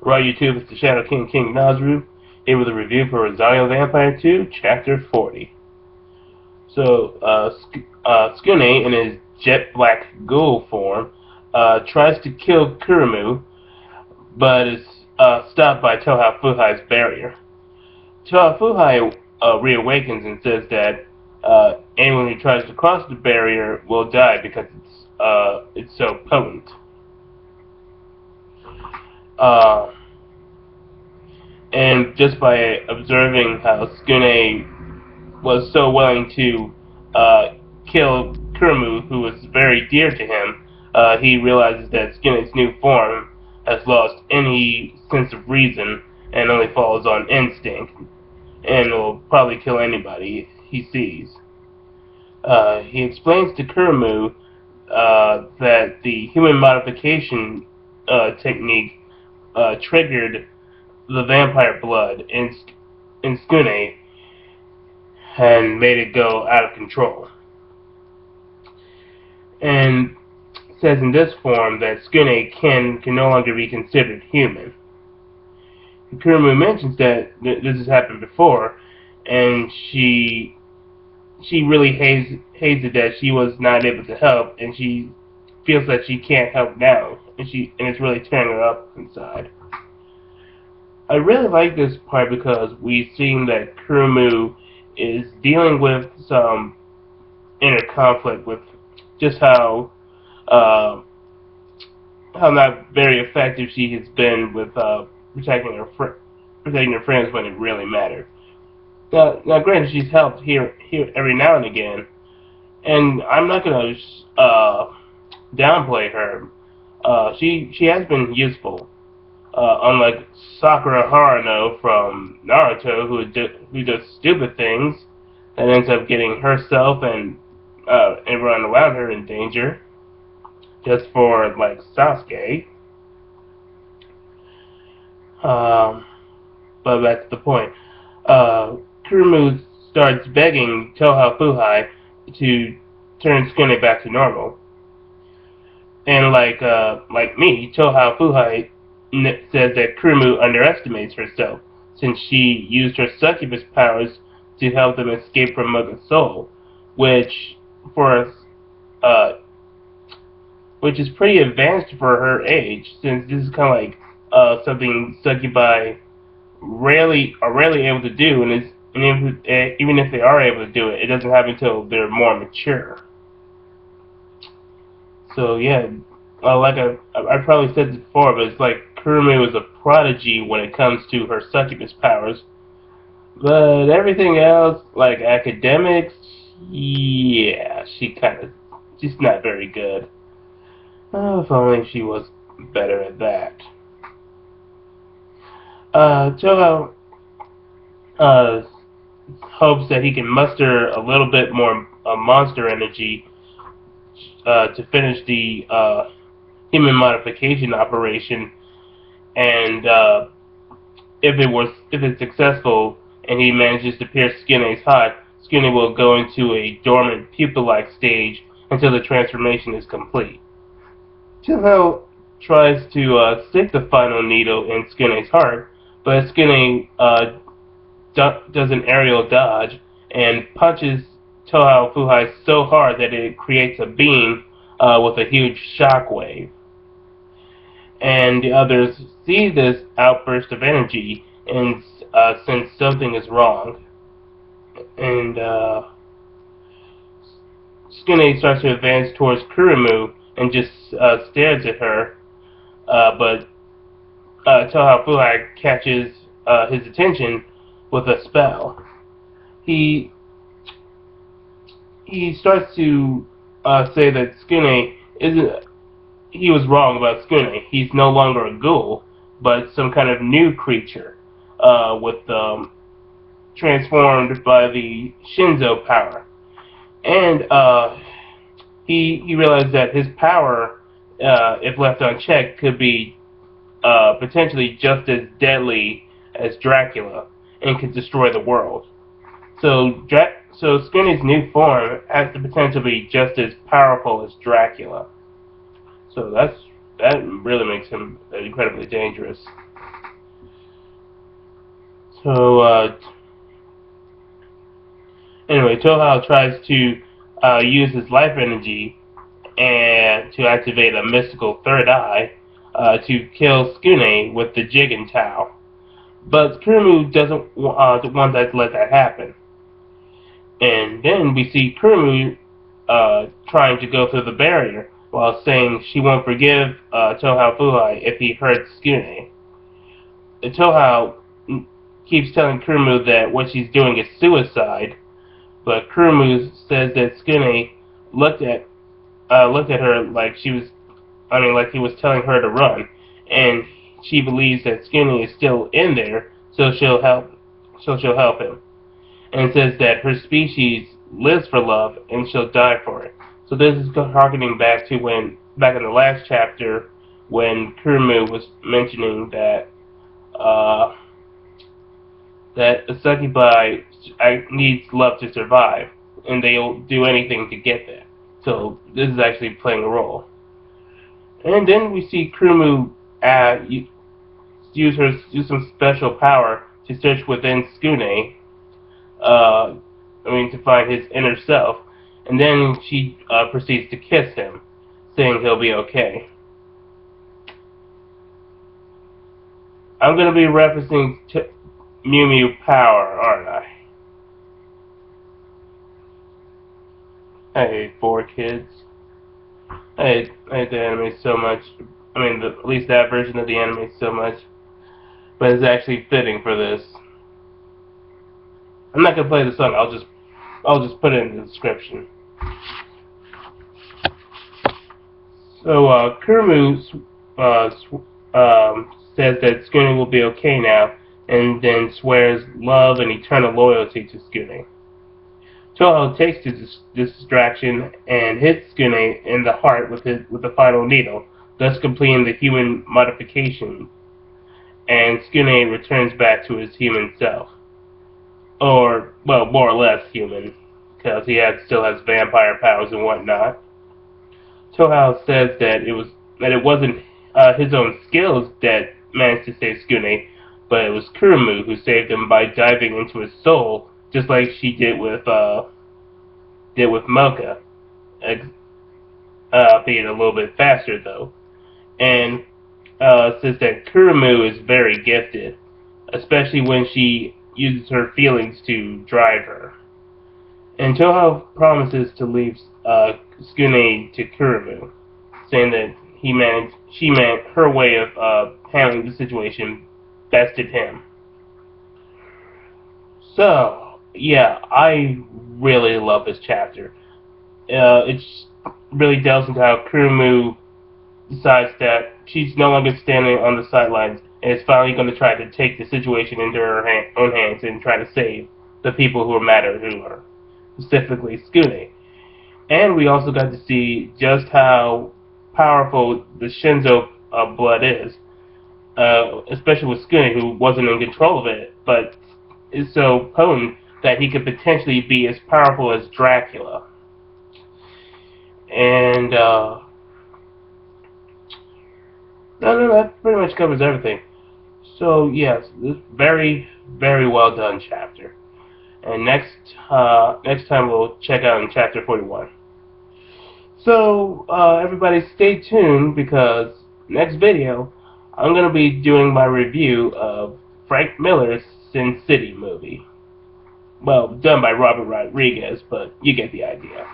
Rosario 2 is the Shadow King Nazru, here with a review for Rosario Vampire 2, Chapter 40. So, Tsukune, in his jet black ghoul form, tries to kill Kurumu, but is stopped by Toha Fuhai's barrier. Toha Fuhai reawakens and says that anyone who tries to cross the barrier will die because it's so potent. Uh, and just by observing how Tsukune was so willing to kill Kurumu, who was very dear to him, he realizes that Tsukune's new form has lost any sense of reason and only falls on instinct, and will probably kill anybody he sees. He explains to Kurumu that the human modification technique triggered the vampire blood in Tsukune and made it go out of control. And says in this form that Tsukune can no longer be considered human. Kurumu mentions that this has happened before, and she really hates it that she was not able to help, and she feels that she can't help now, and it's really tearing her up inside. I really like this part because we've seen that Kurumu is dealing with some inner conflict with just how not very effective she has been with protecting her friends when it really mattered. Now, granted, she's helped here every now and again, and I'm not gonna downplay her. She has been useful. Unlike Sakura Haruno from Naruto, who does stupid things and ends up getting herself and everyone around her in danger, just for like Sasuke. But that's the point. Kurumu starts begging Toha Fuhai to turn Tsukune back to normal. And like me, Toha Fuhai says that Kurumu underestimates herself, since she used her succubus powers to help them escape from Mother Soul, which is pretty advanced for her age, since this is kind of like something succubi are rarely able to do, and even if they are able to do it, it doesn't happen until they're more mature. So yeah, like I probably said this before, but it's like Kurumu is a prodigy when it comes to her succubus powers, but everything else, like academics, yeah, she's not very good. Oh, if only she was better at that. Toho hopes that he can muster a little bit more monster energy to finish the human modification operation, and if it's successful and he manages to pierce Tsukune's heart, Tsukune will go into a dormant pupa-like stage until the transformation is complete. Toho tries to stick the final needle in Tsukune's heart, but Tsukune does an aerial dodge and punches Toha Fuhai so hard that it creates a beam with a huge shockwave. And the others see this outburst of energy and sense something is wrong. And Tsukune starts to advance towards Kurumu and just stares at her, but Toha Fuhai catches his attention with a spell. He starts to say that Tsukune isn't. He was wrong about Tsukune. He's no longer a ghoul, but some kind of new creature, transformed by the Shinzo power. And he realized that his power, if left unchecked, could be potentially just as deadly as Dracula and could destroy the world. So Tsukune's new form has the potential to be just as powerful as Dracula. So that really makes him incredibly dangerous. So, anyway, Toho tries to use his life energy and to activate a mystical third eye to kill Tsukune with the Jigen Tao. But Kurumu doesn't want to let that happen. And then we see Kurumu trying to go through the barrier while saying she won't forgive Toho Fuhai if he hurts Tsukune. Toho keeps telling Kurumu that what she's doing is suicide, but Kurumu says that Tsukune looked at her like like he was telling her to run, and she believes that Tsukune is still in there, so she'll help him. And it says that her species lives for love and she'll die for it. So this is harkening back to back in the last chapter, when Kurumu was mentioning that a succubi needs love to survive, and they'll do anything to get that. So this is actually playing a role. And then we see Kurumu use some special power to search within Tsukune, to find his inner self, and then she proceeds to kiss him, saying he'll be okay. I'm going to be referencing Mew Mew Power, aren't I? Hey, 4Kids. I hate the anime so much. At least that version of the anime so much. But it's actually fitting for this. I'm not gonna play the song. I'll just put it in the description. So Kurumu says that Tsukune will be okay now, and then swears love and eternal loyalty to Tsukune. Toho takes this distraction and hits Tsukune in the heart with the final needle, thus completing the human modification, and Tsukune returns back to his human self. Or, well, more or less human, because he still has vampire powers and whatnot. Toho says that it wasn't his own skills that managed to save Tsukune, but it was Kurumu who saved him by diving into his soul, just like she did with Mocha, albeit a little bit faster though. And says that Kurumu is very gifted, especially when she uses her feelings to drive her. And Toho promises to leave Tsukune to Kurumu, saying that her way of handling the situation bested him. So, yeah, I really love this chapter. It really delves into how Kurumu decides that she's no longer standing on the sidelines and is finally going to try to take the situation into her own hands and try to save the people who are mad at her, specifically Tsukune. And we also got to see just how powerful the Shinzo blood is, especially with Tsukune, who wasn't in control of it, but is so potent that he could potentially be as powerful as Dracula. And that pretty much covers everything. So yes, this very, very well done chapter. And next time we'll check out in chapter 41. So everybody stay tuned, because next video I'm going to be doing my review of Frank Miller's Sin City movie. Well, done by Robert Rodriguez, but you get the idea.